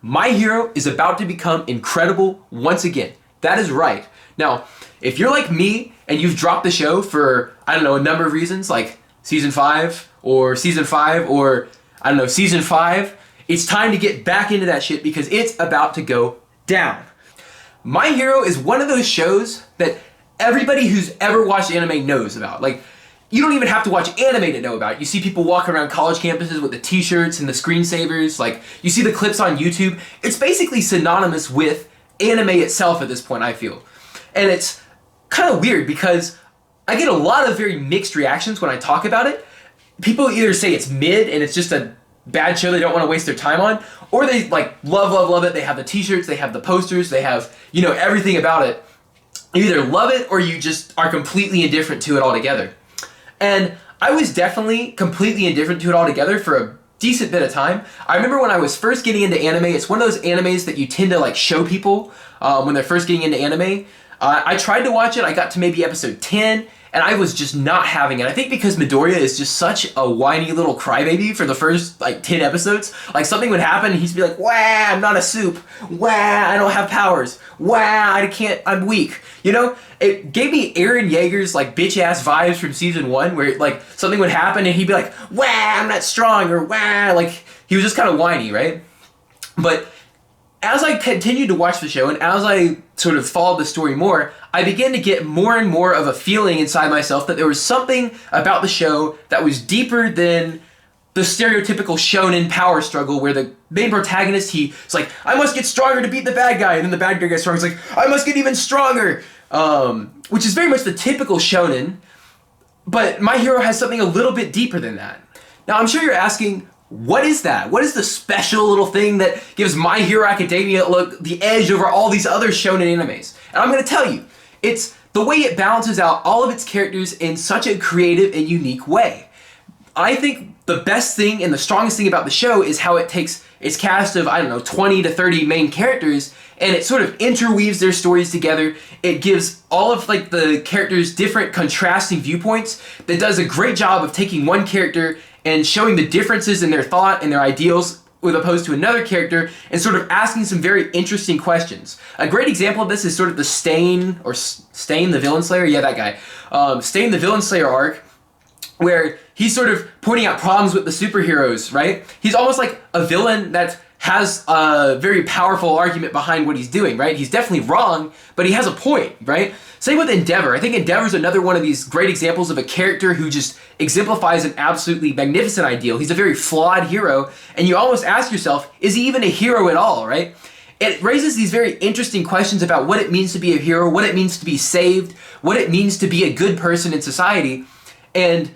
My Hero is about to become incredible once again. That is right. Now, if you're like me and you've dropped the show for, I don't know, a number of reasons, like season 5 or season 5 or, I don't know, season 5, it's time to get back into that shit because it's about to go down. My Hero is one of those shows that everybody who's ever watched anime knows about. Like, you don't even have to watch anime to know about it. You see people walking around college campuses with the t-shirts and the screensavers. Like, you see the clips on YouTube. It's basically synonymous with anime itself at this point, I feel. And it's kind of weird because I get a lot of very mixed reactions when I talk about it. People either say it's mid and it's just a bad show they don't want to waste their time on, or they like love it. They have the t-shirts, they have the posters, they have, you know, everything about it. You either love it or you just are completely indifferent to it altogether. And I was definitely completely indifferent to it altogether for a decent bit of time. I remember when I was first getting into anime, it's one of those animes that you tend to like show people when they're first getting into anime. I tried to watch it, I got to maybe episode 10, and I was just not having it. I think because Midoriya is just such a whiny little crybaby for the first like 10 episodes. Like something would happen and he'd be like, "Wah, I'm not a soup. Wah, I don't have powers. Wah, I'm weak." You know? It gave me Eren Yeager's like bitch ass vibes from season 1 where like something would happen and he'd be like, "Wah, I'm not strong," or "Wah," like he was just kind of whiny, right? But as I continued to watch the show and as I sort of followed the story more, I began to get more and more of a feeling inside myself that there was something about the show that was deeper than the stereotypical shonen power struggle where the main protagonist, he's like, "I must get stronger to beat the bad guy," and then the bad guy gets stronger, he's like, "I must get even stronger," which is very much the typical shonen, but My Hero has something a little bit deeper than that. Now, I'm sure you're asking, what is that? What is the special little thing that gives My Hero Academia the edge over all these other shonen animes? And I'm going to tell you, it's the way it balances out all of its characters in such a creative and unique way. I think the best thing and the strongest thing about the show is how it takes its cast of, I don't know, 20 to 30 main characters and it sort of interweaves their stories together. It gives all of like the characters different contrasting viewpoints that does a great job of taking one character and showing the differences in their thought and their ideals with opposed to another character and sort of asking some very interesting questions. A great example of this is sort of the Stain the Villain Slayer, yeah, that guy. Stain the Villain Slayer arc, where he's sort of pointing out problems with the superheroes, right? He's almost like a villain that has a very powerful argument behind what he's doing, right? He's definitely wrong, but he has a point, right? Same with Endeavor. I think Endeavor's another one of these great examples of a character who just exemplifies an absolutely magnificent ideal. He's a very flawed hero, and you almost ask yourself, is he even a hero at all, right? It raises these very interesting questions about what it means to be a hero, what it means to be saved, what it means to be a good person in society, and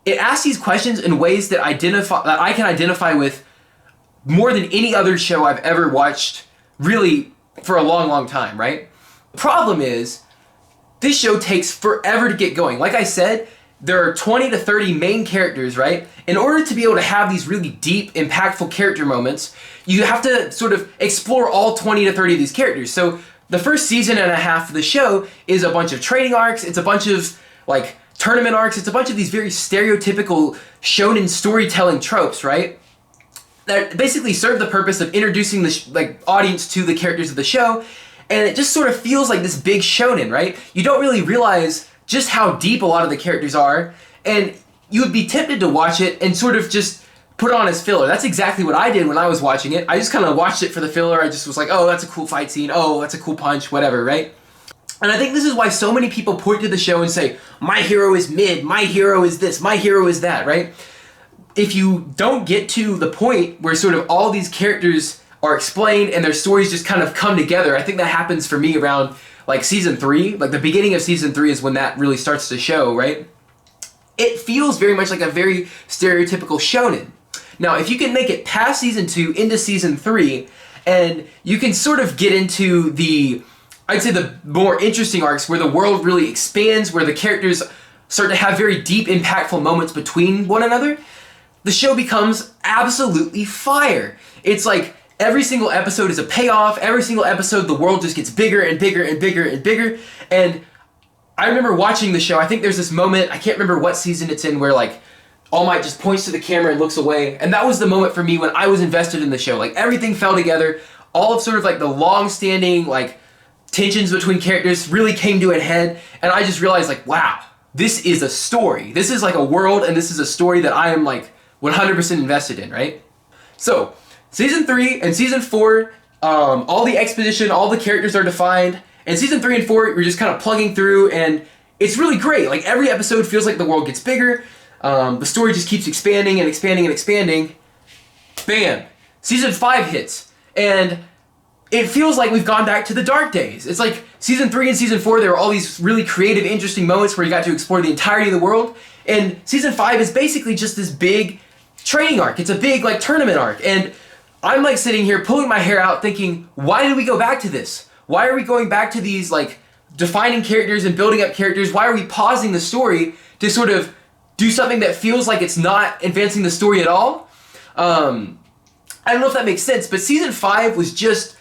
it asks these questions in ways that I can identify with more than any other show I've ever watched, really, for a long, long time, right? The problem is, this show takes forever to get going. Like I said, there are 20 to 30 main characters, right? In order to be able to have these really deep, impactful character moments, you have to sort of explore all 20 to 30 of these characters. So the first season and a half of the show is a bunch of training arcs, it's a bunch of, like, tournament arcs, it's a bunch of these very stereotypical shonen storytelling tropes, right? That basically serve the purpose of introducing the audience to the characters of the show, and it just sort of feels like this big shonen, right? You don't really realize just how deep a lot of the characters are, and you would be tempted to watch it and sort of just put it on as filler. That's exactly what I did when I was watching it. I just kind of watched it for the filler. I just was like, oh, that's a cool fight scene. Oh, that's a cool punch, whatever, right? And I think this is why so many people point to the show and say, my hero is mid, my hero is this, my hero is that, right? If you don't get to the point where sort of all these characters are explained and their stories just kind of come together, I think that happens for me around like season 3, like the beginning of season 3 is when that really starts to show, right? It feels very much like a very stereotypical shonen. Now, if you can make it past season 2 into season 3, and you can sort of get into the, I'd say the more interesting arcs where the world really expands, where the characters start to have very deep, impactful moments between one another, the show becomes absolutely fire. It's like every single episode is a payoff. Every single episode, the world just gets bigger and bigger and bigger and bigger. And I remember watching the show. I think there's this moment, I can't remember what season it's in, where like All Might just points to the camera and looks away. And that was the moment for me when I was invested in the show. Like everything fell together. all of sort of like the long-standing like tensions between characters really came to a head, and I just realized like, wow, this is a story. This is like a world, and this is a story that I am like 100% invested in, right? So, Season 3 and Season 4, all the exposition, all the characters are defined, and Season 3 and 4, you're just kind of plugging through, and it's really great. Like, every episode feels like the world gets bigger, the story just keeps expanding and expanding and expanding. Bam! Season 5 hits, and it feels like we've gone back to the dark days. It's like Season 3 and Season 4, there were all these really creative, interesting moments where you got to explore the entirety of the world, and Season 5 is basically just this big training arc. It's a big, like, tournament arc, and I'm, like, sitting here pulling my hair out thinking, why did we go back to this? Why are we going back to these, like, defining characters and building up characters? Why are we pausing the story to sort of do something that feels like it's not advancing the story at all? I don't know if that makes sense, but Season 5 was just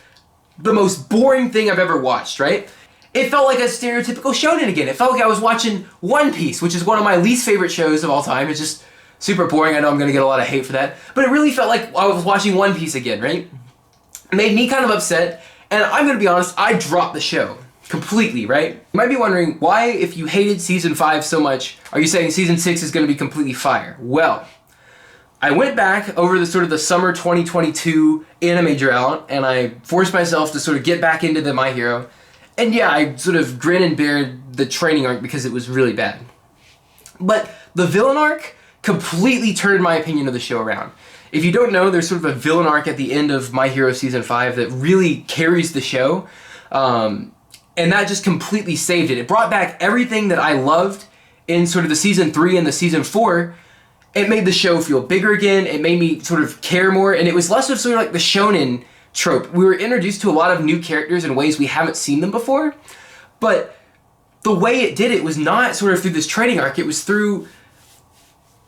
the most boring thing I've ever watched, right? It felt like a stereotypical shonen again. It felt like I was watching One Piece, which is one of my least favorite shows of all time. It's just super boring. I know I'm going to get a lot of hate for that, but it really felt like I was watching One Piece again, right? It made me kind of upset, and I'm going to be honest, I dropped the show completely, right? You might be wondering, why, if you hated Season 5 so much, are you saying Season 6 is going to be completely fire? Well, I went back over the sort of the summer 2022 anime drought, and I forced myself to sort of get back into the My Hero, and yeah, I sort of grin and bear the training arc because it was really bad. But the villain arc completely turned my opinion of the show around. If you don't know, there's sort of a villain arc at the end of My Hero Season 5 that really carries the show, and that just completely saved it. It brought back everything that I loved in sort of the Season 3 and the Season 4. It made the show feel bigger again, it made me sort of care more, and it was less of sort of like the shonen trope. We were introduced to a lot of new characters in ways we haven't seen them before, but the way it did it was not sort of through this training arc, it was through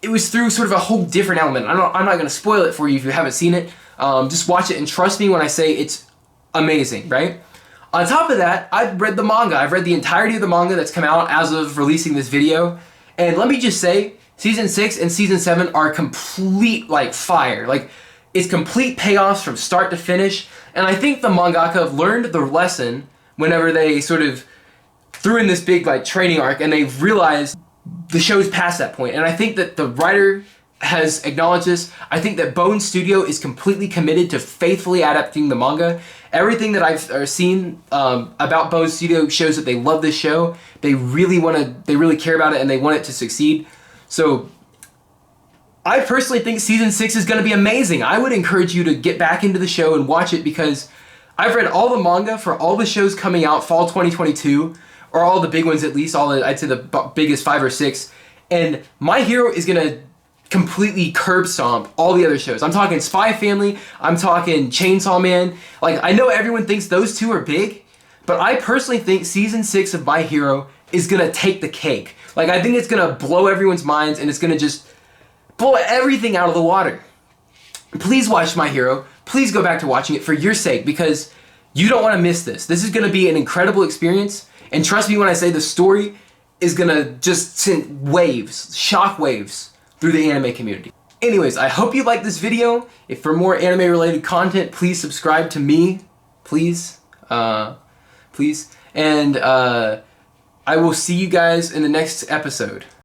sort of a whole different element. I'm not going to spoil it for you if you haven't seen it. Just watch it and trust me when I say it's amazing, right? On top of that, I've read the manga. I've read the entirety of the manga that's come out as of releasing this video, and let me just say, Season 6 and Season 7 are complete, like, fire. Like, it's complete payoffs from start to finish, and I think the mangaka learned the lesson whenever they sort of threw in this big, like, training arc, and they've realized the show's past that point. And I think that the writer has acknowledged this. I think that Bone Studio is completely committed to faithfully adapting the manga. Everything that I've seen about Bone Studio shows that they love this show. They really care about it, and they want it to succeed. So, I personally think Season 6 is going to be amazing. I would encourage you to get back into the show and watch it because I've read all the manga for all the shows coming out fall 2022, or all the big ones at least, I'd say the biggest 5 or 6, and My Hero is going to completely curb stomp all the other shows. I'm talking Spy Family, I'm talking Chainsaw Man. Like, I know everyone thinks those two are big, but I personally think Season 6 of My Hero is going to take the cake. Like, I think it's going to blow everyone's minds, and it's going to just blow everything out of the water. Please watch My Hero. Please go back to watching it for your sake, because you don't want to miss this. This is going to be an incredible experience, and trust me when I say the story is going to just send waves, shock waves, through the anime community. Anyways, I hope you liked this video. If for more anime related content, please subscribe to me. Please. Please. And I will see you guys in the next episode.